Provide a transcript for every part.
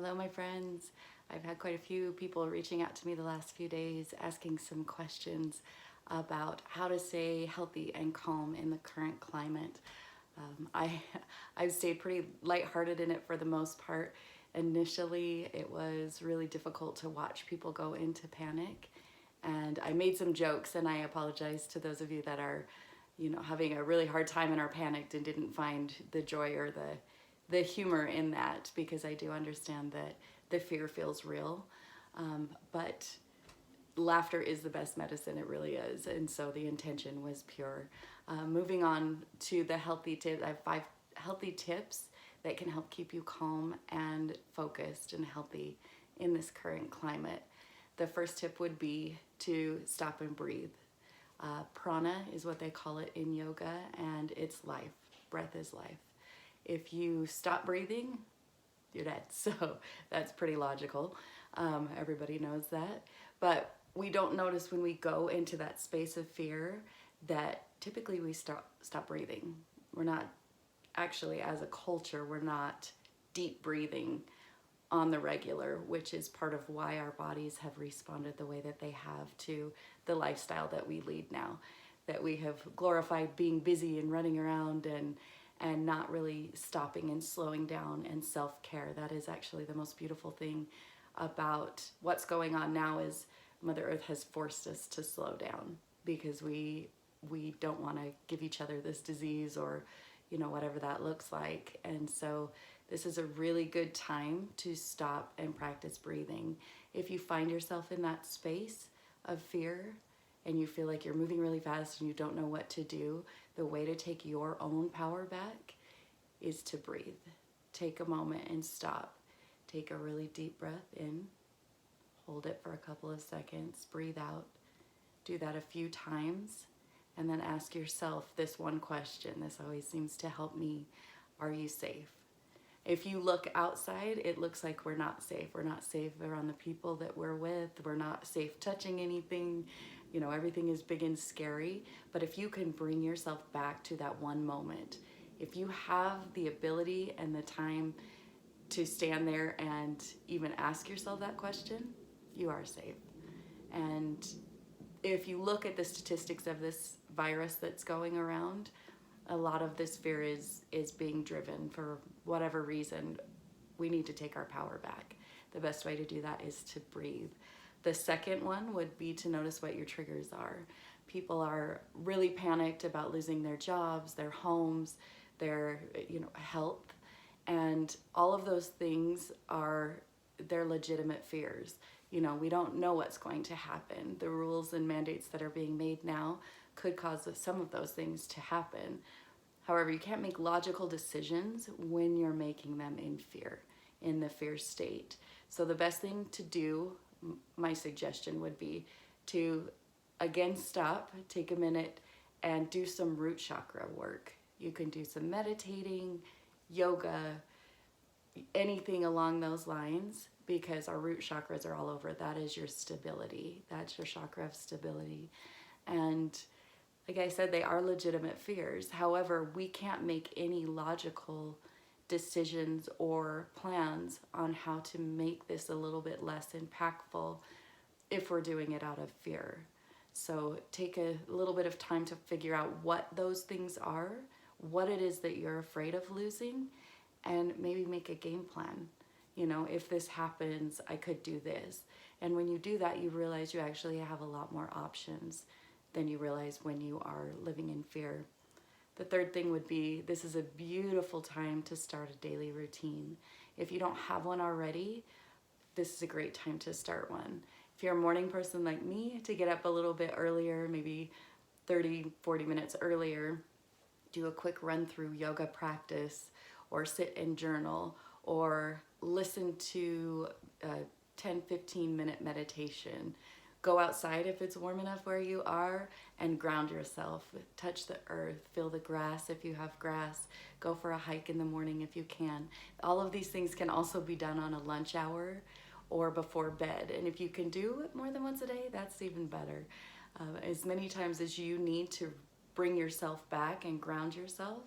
Hello, my friends. I've had quite a few people reaching out to me the last few days asking some questions about how to stay healthy and calm in the current climate. Um, I, I've stayed pretty lighthearted in it for the most part. Initially, it was really difficult to watch people go into panic, and I made some jokes, and I apologize to those of you that are, having a really hard time and are panicked and didn't find the joy or the humor in that, because I do understand that the fear feels real. But laughter is the best medicine, it really is. And so the intention was pure. Moving on to the healthy tips, I have 5 healthy tips that can help keep you calm and focused and healthy in this current climate. The first tip would be to stop and breathe. Prana is what they call it in yoga, and it's life. Breath is life. If you stop breathing, you're dead. So that's pretty logical. Everybody knows that. But we don't notice when we go into that space of fear that typically we stop breathing. We're not actually, as a culture, we're not deep breathing on the regular, which is part of why our bodies have responded the way that they have to the lifestyle that we lead now. That we have glorified being busy and running around and not really stopping and slowing down and self-care. That is actually the most beautiful thing about what's going on now, is Mother Earth has forced us to slow down, because we don't want to give each other this disease or whatever that looks like. And so this is a really good time to stop and practice breathing. If you find yourself in that space of fear and you feel like you're moving really fast and you don't know what to do, the way to take your own power back is to breathe. Take a moment and stop. Take a really deep breath in, hold it for a couple of seconds, breathe out. Do that a few times, and then ask yourself this one question. This always seems to help me. Are you safe? If you look outside, it looks like we're not safe. We're not safe around the people that we're with. We're not safe touching anything. Everything is big and scary. But if you can bring yourself back to that one moment, if you have the ability and the time to stand there and even ask yourself that question, you are safe. And if you look at the statistics of this virus that's going around, a lot of this fear is being driven for whatever reason. We need to take our power back. The best way to do that is to breathe. The second one would be to notice what your triggers are. People are really panicked about losing their jobs, their homes, their health, and all of those things are their legitimate fears. We don't know what's going to happen. The rules and mandates that are being made now could cause some of those things to happen. However, you can't make logical decisions when you're making them in fear, in the fear state. So the best thing to do, my suggestion would be to, again, stop, take a minute, and do some root chakra work. You can do some meditating, yoga, anything along those lines, because our root chakras are all over. That is your stability. That's your chakra of stability. And like I said, they are legitimate fears. However, we can't make any logical decisions or plans on how to make this a little bit less impactful if we're doing it out of fear. So take a little bit of time to figure out what those things are, what it is that you're afraid of losing, and maybe make a game plan. If this happens, I could do this. And when you do that, you realize you actually have a lot more options than you realize when you are living in fear. The third thing would be, this is a beautiful time to start a daily routine. If you don't have one already, this is a great time to start one. If you're a morning person like me, to get up a little bit earlier, maybe 30, 40 minutes earlier, do a quick run through yoga practice, or sit and journal, or listen to a 10, 15-minute meditation. Go outside if it's warm enough where you are and ground yourself. Touch the earth, feel the grass if you have grass. Go for a hike in the morning if you can. All of these things can also be done on a lunch hour or before bed. And if you can do it more than once a day, that's even better. As many times as you need to bring yourself back and ground yourself,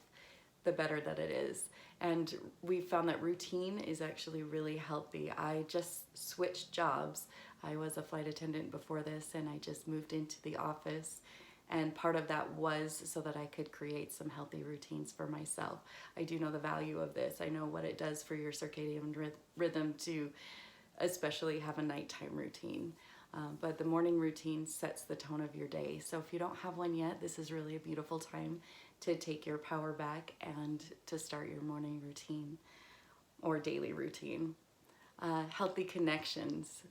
the better that it is. And we found that routine is actually really healthy. I just switched jobs. I was a flight attendant before this, and I just moved into the office. And part of that was so that I could create some healthy routines for myself. I do know the value of this. I know what it does for your circadian rhythm to especially have a nighttime routine. But the morning routine sets the tone of your day. So if you don't have one yet, this is really a beautiful time to take your power back and to start your morning routine or daily routine. Healthy connections.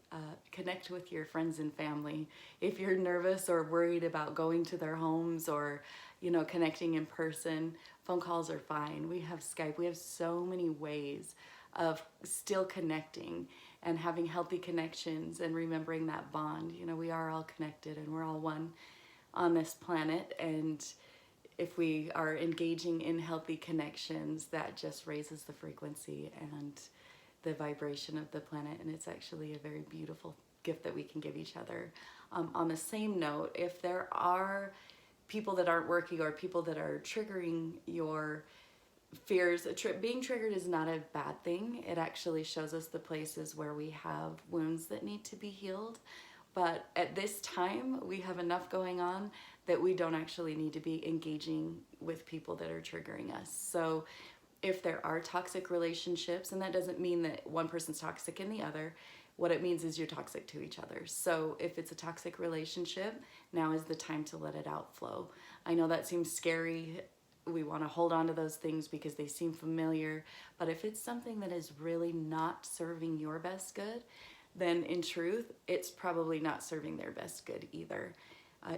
Connect with your friends and family. If you're nervous or worried about going to their homes or, connecting in person, phone calls are fine. We have Skype. We have so many ways of still connecting and having healthy connections and remembering that bond. We are all connected and we're all one on this planet. And if we are engaging in healthy connections, that just raises the frequency and the vibration of the planet, and it's actually a very beautiful gift that we can give each other. On the same note, if there are people that aren't working or people that are triggering your fears, being triggered is not a bad thing. It actually shows us the places where we have wounds that need to be healed. But at this time, we have enough going on that we don't actually need to be engaging with people that are triggering us. So if there are toxic relationships, and that doesn't mean that one person's toxic in the other, what it means is you're toxic to each other. So if it's a toxic relationship, now is the time to let it outflow. I know that seems scary. We want to hold on to those things because they seem familiar. But if it's something that is really not serving your best good, then in truth, it's probably not serving their best good either.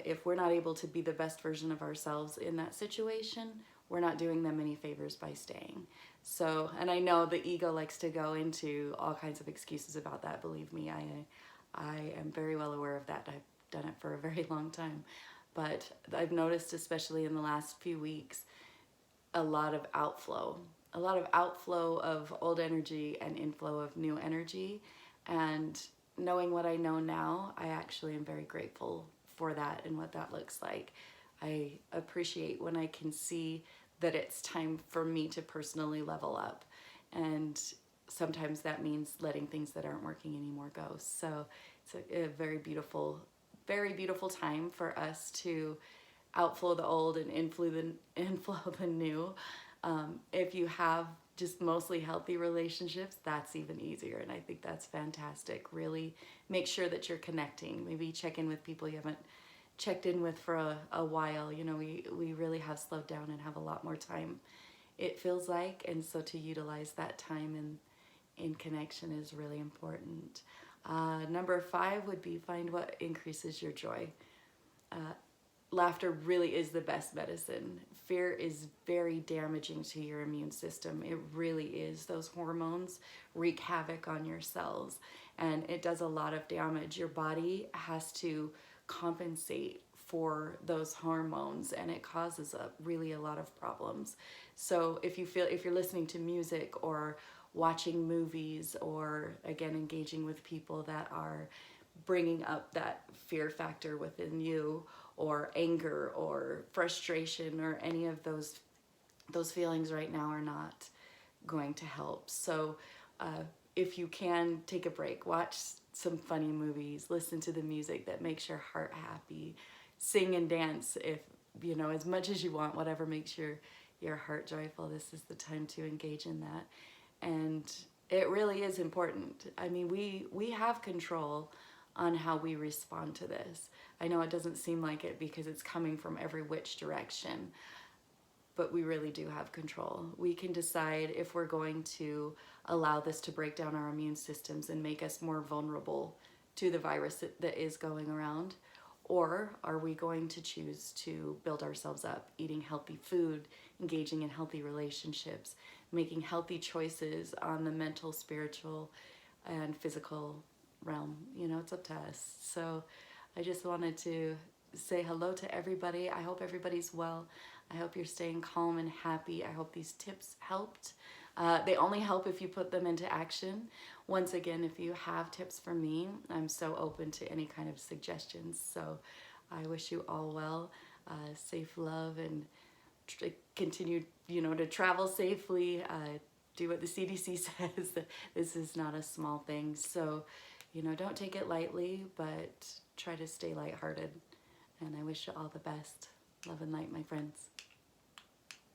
If we're not able to be the best version of ourselves in that situation, we're not doing them any favors by staying. So, and I know the ego likes to go into all kinds of excuses about that. Believe me, I am very well aware of that. I've done it for a very long time. But I've noticed, especially in the last few weeks, a lot of outflow of old energy and inflow of new energy. And knowing what I know now, I actually am very grateful for that and what that looks like. I appreciate when I can see that it's time for me to personally level up. And sometimes that means letting things that aren't working anymore go. So it's a very beautiful time for us to outflow the old and inflow the new. If you have just mostly healthy relationships, that's even easier. And I think that's fantastic. Really make sure that you're connecting. Maybe check in with people you haven't checked in with for a while. We really have slowed down and have a lot more time, it feels like. And so to utilize that time in connection is really important. Number 5 would be find what increases your joy. Laughter really is the best medicine. Fear is very damaging to your immune system. It really is. Those hormones wreak havoc on your cells, and it does a lot of damage. Your body has to compensate for those hormones, and it causes really a lot of problems. So if you're listening to music or watching movies or again engaging with people that are bringing up that fear factor within you, or anger or frustration or any of those feelings right now are not going to help. So if you can take a break, watch some funny movies, listen to the music that makes your heart happy, sing and dance if as much as you want, whatever makes your heart joyful. This is the time to engage in that. And it really is important. I mean, we have control on how we respond to this. I know it doesn't seem like it because it's coming from every which direction, but we really do have control. We can decide if we're going to allow this to break down our immune systems and make us more vulnerable to the virus that is going around, or are we going to choose to build ourselves up, eating healthy food, engaging in healthy relationships, making healthy choices on the mental, spiritual, and physical realm. It's up to us. So I just wanted to say hello to everybody. I hope everybody's well. I hope you're staying calm and happy. I hope these tips helped. They only help if you put them into action. Once again, if you have tips for me, I'm so open to any kind of suggestions. So I wish you all well, safe love, and continue, to travel safely, do what the CDC says. This is not a small thing. So, don't take it lightly, but try to stay lighthearted. And I wish you all the best. Love and light, my friends.